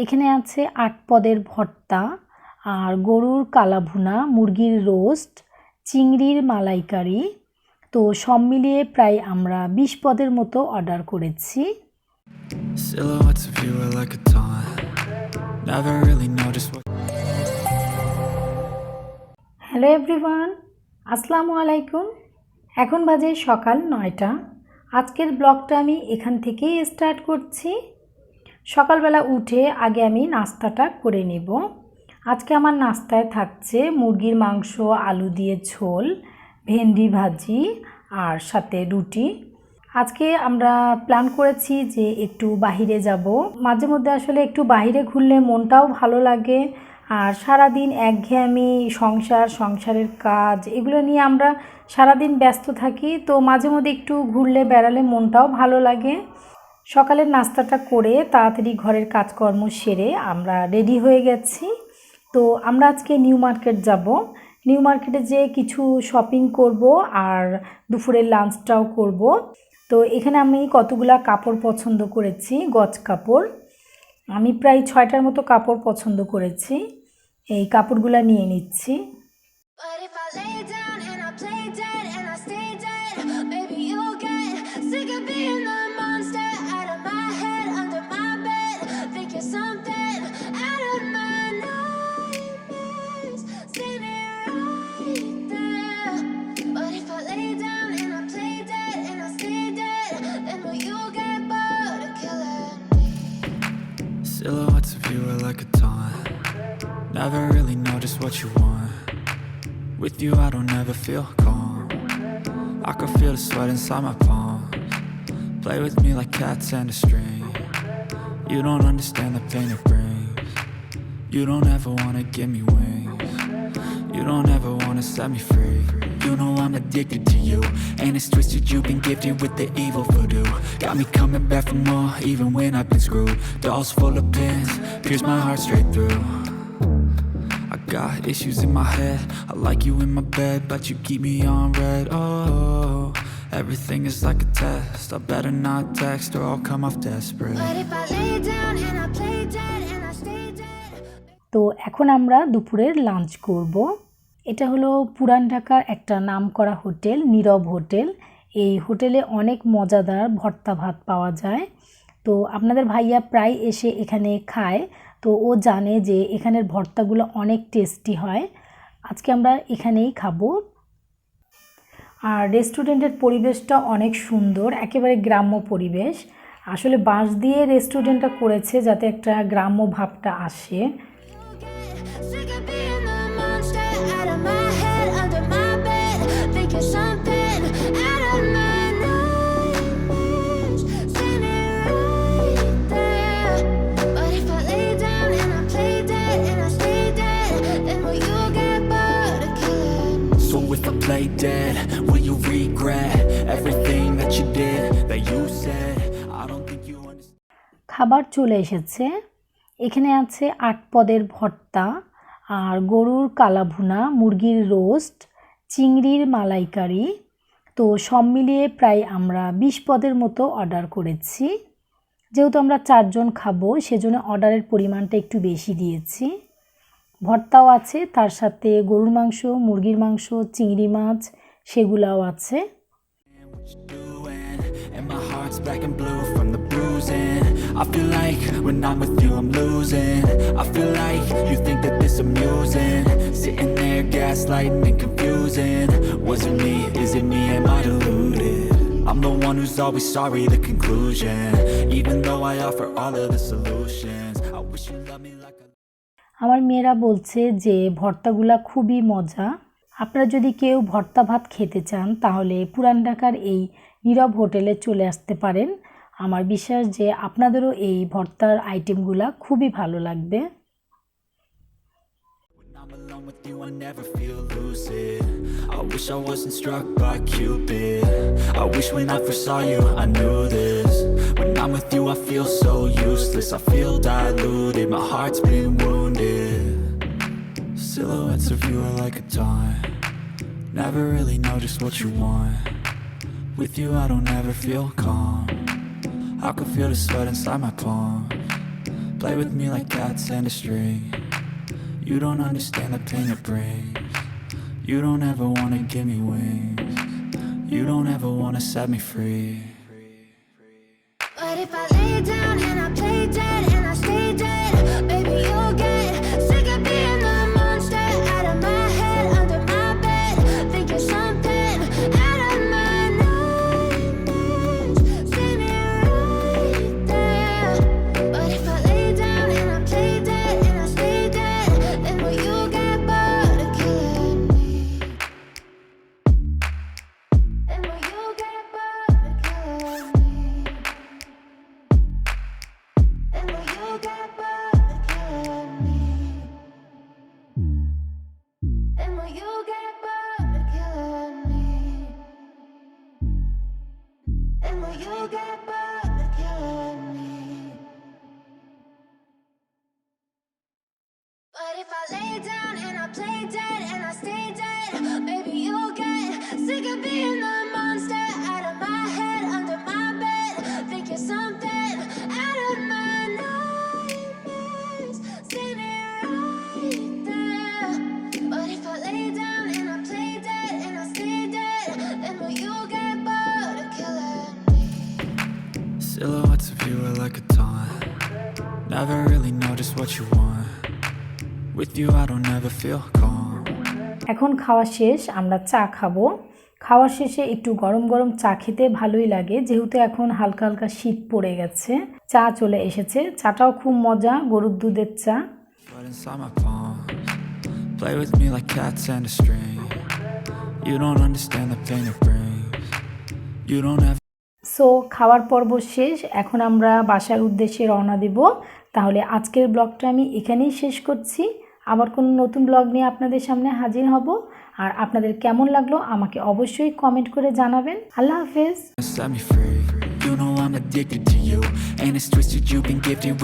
এখানে আছে ৮ পদের ভর্তা আর গরুর কালাভুনা, মুরগির রোস্ট, চিংড়ির মালাইকারি। তো সব মিলিয়ে প্রায় আমরা ২০ পদের মতো অর্ডার করেছি। হ্যালো এভরিওয়ান, আসসালামু আলাইকুম। এখন বাজে সকাল ৯টা। আজকের ব্লগটা আমি এখান থেকেই স্টার্ট করছি। সকালবেলা উঠে আগে আমি নাস্তাটা করে নেব। আজকে আমার নাস্তায় থাকছে মুরগির মাংস, আলু দিয়ে ঝোল, ভেন্ডি ভাজি আর সাথে রুটি। আজকে আমরা প্ল্যান করেছি যে একটু বাহিরে যাব। মাঝে মধ্যে আসলে একটু বাহিরে ঘুরলে মনটাও ভালো লাগে। আর সারাদিন একঘেয়েমি সংসারের কাজ এগুলো নিয়ে আমরা সারাদিন ব্যস্ত থাকি। তো মাঝে মধ্যে একটু ঘুরলে বেড়ালে মনটাও ভালো লাগে। সকালের নাস্তাটা করে তাড়াতাড়ি ঘরের কাজকর্ম সেরে আমরা রেডি হয়ে গেছি। তো আমরা আজকে নিউ মার্কেট যাব। নিউ মার্কেটে যেয়ে কিছু শপিং করব আর দুপুরের লাঞ্চটাও করব। তো এখানে আমি কতগুলা কাপড় পছন্দ করেছি, গজ কাপড়। আমি প্রায় ৬টার মতো কাপড় পছন্দ করেছি। এই কাপড়গুলো নিয়ে নিচ্ছি। Silhouettes of you are like a taunt. Never really know just what you want. With you I don't ever feel calm. I can feel the sweat inside my palms. Play with me like cats and a string. You don't understand the pain it brings. You don't ever wanna give me wings. You don't ever wanna set me free. You know I'm addicted to you, and it's twisted, you've been gifted with the evil voodoo. Got me coming back for more, even when I've been screwed. Dolls full of pins, pierce my heart straight through. I got issues in my head, I like you in my bed, but you keep me on red. Oh, everything is like a test, I better not text or I'll come off desperate. But if I lay down and I play dead and I stay dead. তো এখন আমরা দুপুরের lunch করব। এটা হলো পুরান ঢাকার একটা নামকরা হোটেল, নীরব হোটেল। এই হোটেলে অনেক মজাদার ভর্তা ভাত পাওয়া যায়। তো আপনাদের ভাইয়া প্রায় এসে এখানে খায়। তো ও জানে যে এখানের ভর্তাগুলো অনেক টেস্টি হয়। আজকে আমরা এখানেই খাবো। আর রেস্টুরেন্টের পরিবেশটা অনেক সুন্দর, একেবারে গ্রাম্য পরিবেশ। আসলে বাঁশ দিয়ে রেস্টুরেন্টটা করেছে যাতে একটা গ্রাম্য ভাবটা আসে। Play dead, will you regret everything that you did, that you said? I don't think you understand. খাবার চলে এসেছে। এখানে আছে ৮ পদের ভর্তা আর গরুর কালাভুনা, মুরগির রোস্ট, চিংড়ির মালাইকারি। তো সব মিলিয়ে প্রায় আমরা ২০ পদের মতো অর্ডার করেছি। যেহেতু আমরা ৪ জন খাবো সেজন্য অর্ডারের পরিমাণটা একটু বেশি দিয়েছি। ভর্তাও আছে, তার সাথে গরুর মাংস, মুরগির মাংস, চিংড়ি মাছ সেগুলাও আছে। Black and blue from the bruising. I feel like when I'm with you I'm losing. I feel like you think that this amusing. Sitting there gaslighting and confusing. Was it me? Is it me? Am I deluded? I'm the one who's always sorry, the conclusion. Even though I offer all of the solutions. I wish you loved me like I... আমার মেয়েরা বলছে যে ভর্তাগুলা খুবই মজা। আপনারা যদি কেউ ভর্তা ভাত খেতে চান তাহলে পুরান ঢাকার এই নীরব হোটেলে চলে আসতে পারেন। আমার বিশ্বাস যে আপনাদেরও এই ভর্তার আইটেমগুলা খুবই ভালো লাগবে। I'm alone with you, I never feel lucid. I wish I wasn't struck by Cupid. I wish when I first saw you, I knew this. When I'm with you, I feel so useless. I feel diluted, my heart's been wounded. Silhouettes of you are like a taunt. Never really know just what you want. With you, I don't ever feel calm. I can feel the sweat inside my palms. Play with me like cats and a string. You don't understand the pain it brings. You don't ever wanna give me wings. You don't ever wanna set me free. But if I lay down and I play dead and I stay dead, baby, you'll get sick of being the monster out of my head, under my bed. Think you're something out of my nightmares. See me right there. But if I lay down and I play dead and I stay dead, then will you get bored of killing me? Then will you get bored of killing me? And will you get bored of killing me? And will you get bored of killing me? And will you get bored of killing me? But if I lay down and I play dead and I stay dead, baby, you'll get sick of being the monster out of my head, under my bed. Think you're something out of my nightmares. See me right there. But if I lay down and I play dead and I stay dead, then will you get bored of killing me? Silhouettes of you are like a taunt. Never really know just what you want. With you I don't ever feel calm. এখন খাওয়া শেষ, আমরা চা খাবো। খাওয়ার শেষে একটু গরম গরম চা খেতে ভালোই লাগে, যেহেতু এখন হালকা হালকা শীত পড়ে গেছে। চা চলে এসেছে, চাটাও খুব মজা, গরুর দুধের চা। But inside my palms, play with me like cats and a string. You don't understand the pain it brings. You don't ever. So খাওয়ার পর্ব শেষ, এখন আমরা বাসার উদ্দেশ্যে রওনা দিব। তাহলে আজকের ব্লগটা আমি এখানেই শেষ করছি। আবার কোনো নতুন ব্লগ নিয়ে আপনাদের সামনে হাজির হব। আর আপনাদের কেমন লাগলো আমাকে অবশ্যই কমেন্ট করে জানাবেন। আল্লাহ হাফেজ। Set me free. You know I'm addicted to you, and it's twisted. You've been gifted with